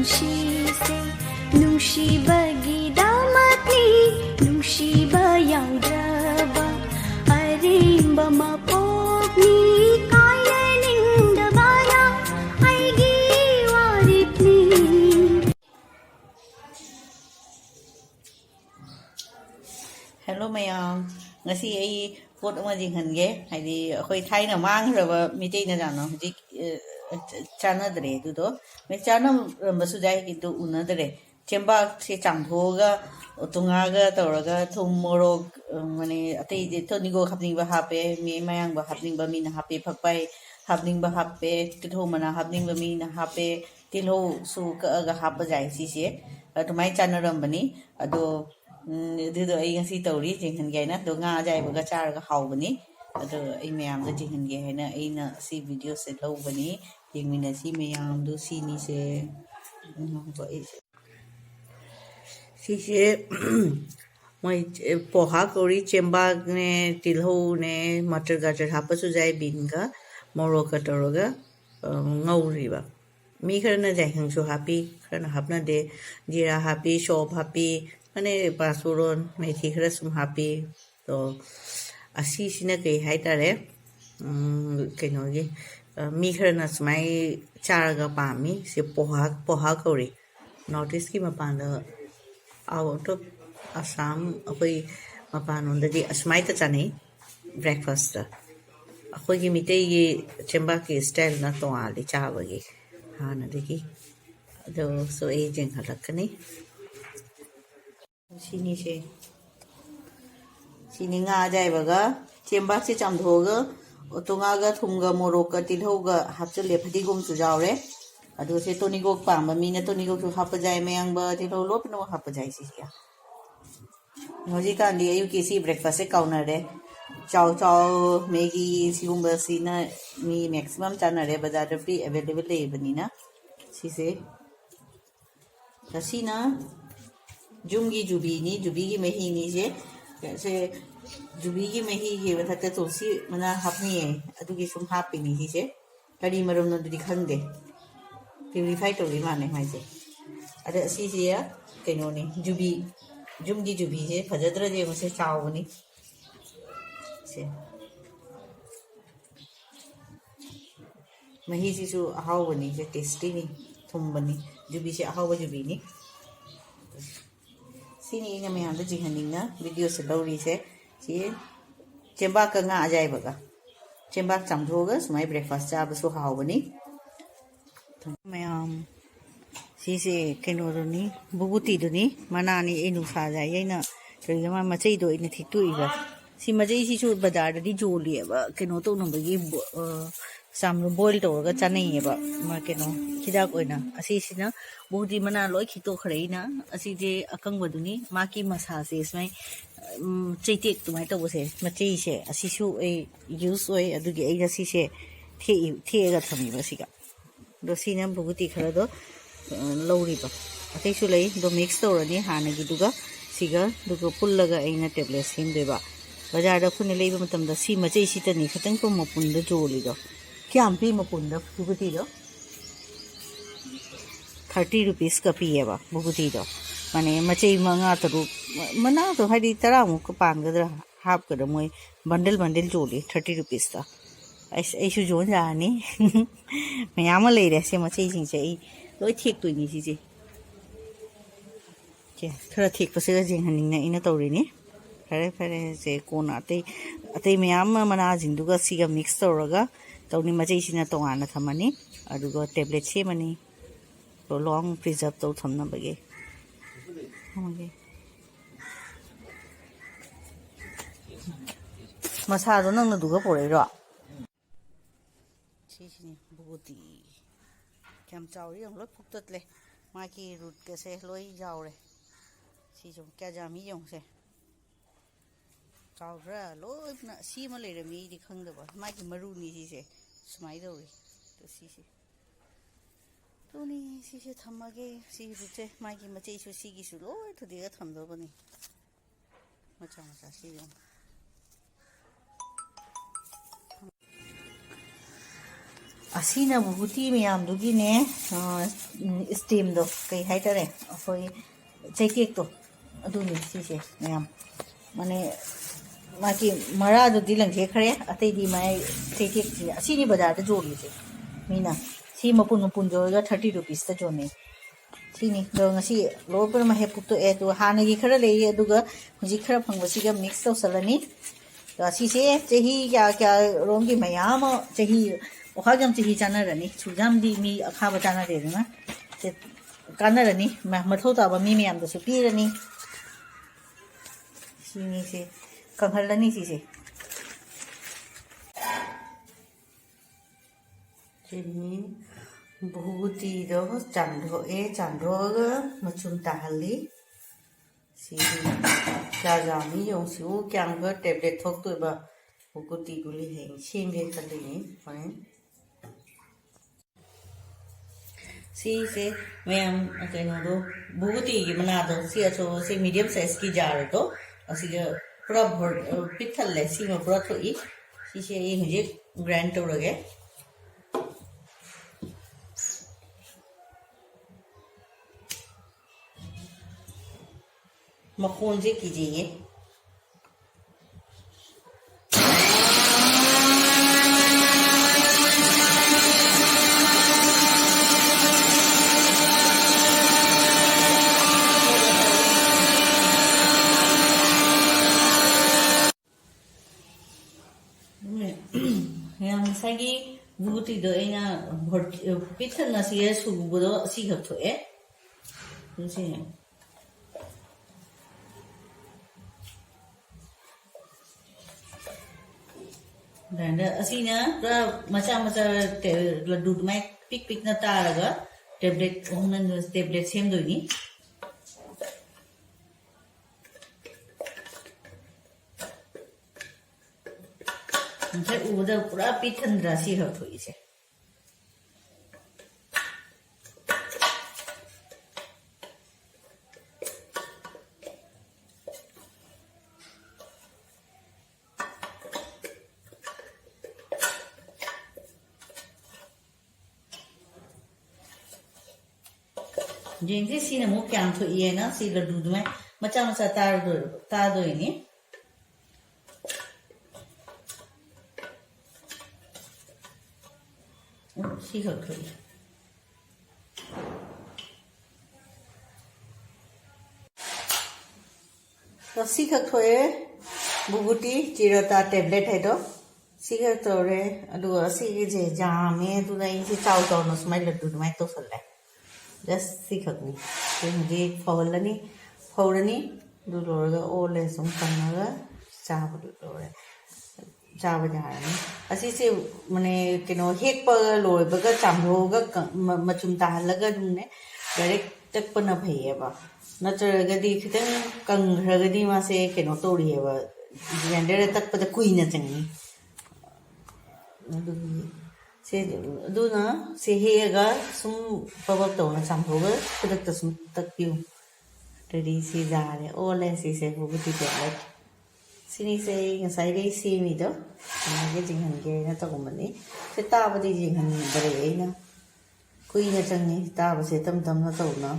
नुंशीसे नुंशीबगिदमक्नी नुंशीबा याउद्रबा अरेंबा मपोक्नी कायनिंगदबाया अइगी वारिप्नी। Hello ma'am ngasi ai pot ama jing hange haidi khoi thaina mang raba mitei na jano ji chana dre du do me chana masu jai ki du una dre chemba se changthoga utunga ga toraga thum morok mane atei de thoni go khapning ba hape me mayang ba hapning ba min hape phakpai hapning ba hape kitho mana hapning ba min hape tilho su ka ga hap jai si se tumai chana ram bani ado ꯑꯗꯨꯗꯣ ꯑꯩ ꯉꯁꯤ ꯇꯧꯔꯤ ꯌꯦꯡꯍꯟꯒꯦ ꯍꯥꯏꯅ ꯑꯗꯣ ꯉꯥ ꯑꯖꯥꯏꯕꯒ ꯆꯥꯔꯒ ꯍꯥꯎꯕꯅꯤ ꯑꯗꯣ ꯑꯩ ꯃꯌꯥꯝꯗ ꯌꯦꯡꯍꯟꯒꯦ ꯍꯥꯏꯅ ꯑꯩꯅ ꯁꯤ ꯚꯤꯗꯤꯑꯣꯁꯦ ꯂꯧꯕꯅꯤ ꯌꯦꯡꯃꯤꯟꯅꯁꯤ ꯃꯌꯥꯝꯗꯣ ꯁꯤꯅꯤꯁꯦ ꯁꯤꯁꯦ ꯃꯣꯏ ꯄꯣꯍꯥ ꯀꯧꯔꯤ ꯆꯦꯡꯕꯥꯛꯅꯦ ꯇꯤꯜꯍꯧꯅꯦ ꯃꯇꯔ ꯒꯥꯖꯔ ꯍꯥꯞꯄꯁꯨ ꯌꯥꯏ ꯕꯤꯟꯒ ꯃꯣꯔꯣꯛꯀ ꯇꯧꯔꯒ ꯉꯧꯔꯤꯕ ꯃꯤ ꯈꯔꯅ ꯖꯥꯏꯍꯪꯁꯨ ꯍꯥꯞꯄꯤ ꯈꯔꯅ ꯍꯥꯞꯅꯗꯦ ꯖꯤꯔꯥ ꯍꯥꯞꯄꯤ ꯁꯣꯞ ꯍꯥꯞꯄꯤ मैंने पासुरोन मेथी खरा सुम हापी तो असी सिना कई हाई तारे कइनोगी मी खरना सुमाई चारगा पामी से पोहा कौरी नॉर्थ ईस्ट की मपान आउट ऑफ असम अखोई मपान उन्ददी असमाई त चाने ब्रेकफास्ट अखोई की मिटे ये चेंबा के स्टाइल ना तो आले चावगी हाँ ना देखी तो सो एजेंट हलकनी सिनीसे सिनी nga जायबगा चेंबासे चामधोगा ओतोंगागा थुमगा मोरोका तिलहोगा हापचले फदिगोम सु जावरे अदो से तोनिगोक पाम मीना तोनिगोक सु हाप जाय मयांगबा तिलहो लोपनो हाप जाय सिया होजी कांदी अयु केसी ब्रेकफास्ट से काउनरे चाव चाव मैगी सिगुंबा सिना मी मैक्सिमम चानरे बाजार फ्री अवेलेबल लेबनिना सिसे तसीना जुंगी जुबीनी जुबी की मही नीचे से जुबी की मही के मतलब तुलसी मना हापनी है अदुगी सुम हापनी ही से कड़ी मरुम न दुदी खंदे प्यूरिफाई तो भी माने माई से अरे असी से या कहीं जुबी जुंगी जुबी से फजदर जे मुझे चावनी से मही से सु हाव बनी से टेस्टी नहीं थुम बनी जुबी से हाव जुबी नहीं सिनी इन मैम जिहनिंगना वीडियो से लौरी से सी चेंबाक का nga अजायबगा चेंबाक चामधोगा सुमाई ब्रेकफास्ट चाबसु हावबनी मैम सीसे केनोरनी बुगुती दुनी मनानी एनु साजा येना करिमा मचई दो इन थितुइबा सी मचई सिसु बाजार दि जोलिएबा केनो तो नंबगी सामरो बॉईल तौरगा चानैएबा मा केनो खिदाक ओइना असिसिना बुगुती मना लोय खितो खरेइना असिजे अकंगबदुनी माकी मसासे इसमै चैतेक तुमाय तबसे मचई से असिसु ए यूज ओय अदुगी ए असिसे थेगा थमिबा सिगा दो सिना बुगुती खरा दो लौरिबा अतैसु लै दो मिक्स तौरनी हानगी दुगा सिगा दुगो पुल्लगा एना टेबलेट सेमदेबा बाजार दा खुने लेबा मतमदा सी मचई सितनी खतंग को मपुंद जोलिदो क्या पी मपुंद बुगुती दो 30 रुपीस का पीएबा बुगुती दो माने मचई मंगा तरु मना तो हाइदी तरा मुक पांगदरा हाफ कर मोय बंडल बंडल जोली 30 रुपीस ता ऐसु जोन जानी मयाम लेरे से मचई सिंसे लोय थेक तुनी सिजे के थरा थेक पसे जिंहनिंगना इना तौरिनी फरे फरे से कोन अतै अतै मयाम मना जिंदुगा सिगा मिक्स तौरगा तौनी मचई सिना तोंगाना थमनी अदुगा टैबलेट सेमनी तो लॉन्ग प्रिजर्व तो थमना बगे मसारो नंग दुगा पोरेरो सिसिनी बुगुती क्याम चाउरी हम लोय फुक्ततले माकी रूट के से लोय जावरे सिजो क्या जामी यों से चाउरा लोय ना सीमा लेरमी दि खंगदबा माकी मरुनी सिसे सुमाई दौरी तो सिसे तोनी सिसे थमगे सी रुचे मागी मचई सु सिगी सु लोय थुदिगा थमदबनी मचा मचा सियो ꯑꯁꯤꯅ ꯕꯨꯕꯨꯇꯤ ꯃꯌꯥꯝꯗꯨꯒꯤꯅꯦ ꯁ꯭ꯇꯦꯝꯗꯣ ꯀꯩ ꯍꯥꯏꯇꯥꯔꯦ ꯑꯩꯈꯣꯏ ꯆꯩꯇꯦꯛꯇꯣ ꯑꯗꯨꯅꯤ ꯁꯤꯁꯦ ꯃꯌꯥꯝ ꯃꯥꯅꯦ ꯃꯥꯒꯤ ꯃꯔꯥꯗꯨꯗꯤ ꯂꯪꯊꯦꯛꯈ꯭ꯔꯦ ꯑꯇꯩꯗꯤ ꯃꯥꯏ ꯆꯩꯇꯦꯛꯁꯤ ꯑꯁꯤꯅꯤ ꯕꯖꯥꯔꯗ ꯌꯣꯜꯂꯤꯁꯦ ꯃꯤꯅ ꯁꯤ ꯃꯄꯨꯟ ꯃꯄꯨꯟ ꯌꯣꯜꯂꯒ 30 ꯔꯨꯄꯤꯁꯇ ꯌꯣꯟꯅꯩ ꯁꯤꯅꯤ ꯑꯗꯣ ꯉꯁꯤ ꯂꯣꯏ ꯄꯨꯝꯅꯃꯛ ꯍꯦꯛ ꯐꯨꯛꯇꯣꯛꯑꯦ ꯑꯗꯨꯒ ꯍꯥꯟꯅꯒꯤ ꯈꯔ ꯂꯩꯌꯦ ꯑꯗꯨꯒ ꯍꯧꯖꯤꯛ ꯈꯔ ꯐꯪꯕꯁꯤꯒ ꯃꯤꯛꯁ ꯇꯧꯁꯜꯂꯅꯤ ꯑꯁꯤꯁꯦ ꯆꯍꯤ ꯀꯌꯥꯔꯣꯝꯒꯤ ꯃꯌꯥꯝ ꯑꯃ ꯆꯍꯤ ꯑꯣꯈꯥꯛꯌꯥꯝ ꯆꯍꯤ ꯆꯥꯅꯔꯅꯤ ꯁꯨꯖꯥꯝꯗꯤ ꯃꯤ ꯑꯈꯥꯕ ꯆꯥꯅꯗꯦꯗꯅ ꯀꯥꯟꯅꯔꯅꯤ ꯃꯊꯧ ꯇꯥꯕ ꯃꯤ ꯃꯌꯥꯝꯗꯁꯨ ꯄꯤꯔꯅꯤ ꯁꯤꯅꯤꯁꯦ ꯀꯪꯍꯜꯂꯅꯤ ꯁꯤꯁꯦ ꯁꯤꯅꯤ ꯕꯨꯕꯨꯇꯤꯗꯣ ꯆꯥꯝꯊꯣꯛꯑꯦ ꯆꯥꯝꯊꯣꯛꯑꯒ ꯃꯆꯨꯝ ꯇꯥꯍꯜꯂꯤ ꯁꯤꯗꯤ ꯆꯥꯖꯥꯝꯅꯤ ꯌꯦꯡꯉꯨ ꯀꯌꯥꯝꯒ ꯇꯦꯕ꯭ꯂꯦꯠ ꯊꯣꯛꯇꯣꯏꯕ ꯕꯨꯕꯨꯇꯤ ꯒꯨꯂꯤ ꯍꯌꯦꯡ ꯁꯦꯝꯒꯦ ꯈꯜꯂꯤꯅꯤ ꯍꯣꯔꯦꯟ ꯁꯤꯁꯦ ꯃꯌꯥꯝ ꯀꯩꯅꯣꯗꯣ ꯕꯨꯕꯨꯇꯤꯒꯤ ꯃꯅꯥꯗꯣ ꯁꯤ ꯑꯆꯧꯕ ꯁꯤ ꯃꯤडियम साइजꯀꯤ ꯖꯥꯔꯗꯣ ꯑꯁꯤꯒ ꯄꯨꯔꯥ ꯄꯤꯛ ꯊꯜꯂꯦ ꯁꯤꯃ ꯄꯨꯔꯥ ꯊꯣꯛꯏ ꯁꯤꯁꯦ ꯑꯩ ꯍꯧꯖꯤꯛ ꯒ꯭ꯔꯥꯏꯟ ꯇꯧꯔꯒꯦ मखोन से कीजिए ꯉꯁꯥꯏꯒꯤ ꯕꯨꯕꯨꯇꯤꯗꯣ ꯑꯩꯅ ꯄꯤꯛ ꯊꯟꯅ ꯁꯤꯒ ꯁꯨꯕꯗꯣ ꯑꯁꯤ ꯈꯛ ꯊꯣꯛꯑꯦ ꯁꯤ ग्राइंडर असीना पूरा मचा मचा लड्डू में पिक पिक ना तारगा टेबलेट सेम दोनी मुझे उधर पूरा पिथन राशि है थोड़ी से जिनसे सी ने मुँह क्या तो ये ना सी लड्डू में मचा मचा तार दो इन्हें सी खा थोड़ी तो सी खा थोड़े बुबुटी चिरोता टेबलेट है तो सी खा थोड़े अदुआ सी के जे जामे तो नहीं सी चाव चाव नस्माइल लड्डू में तो फल है जस्ट सी खकनी तो मुझे फौरनी दो लोरगा ओले सुम कन्नगा चाव लोरे चाव जारनी असी से मने किनो हेक प लोयबगा चामरोगा मचुम ताहलगा दुने डायरेक्ट तकपना भैयेबा नत्रगदी खितंग कंग्रगदी मासे किनो तोरियेबा ग्राइंडर तकपदा कुइना चंगी से दुना से हेगा सुम पबक तौना चामरोगा खुदकता सुम तकपिउ तरी से जारे ओले से बुबुटी टेबलेट सिनी से ngasai semido nage jinghange na tagumani se tabadi jinghan bare na kuina changni tabase tam tam na tawna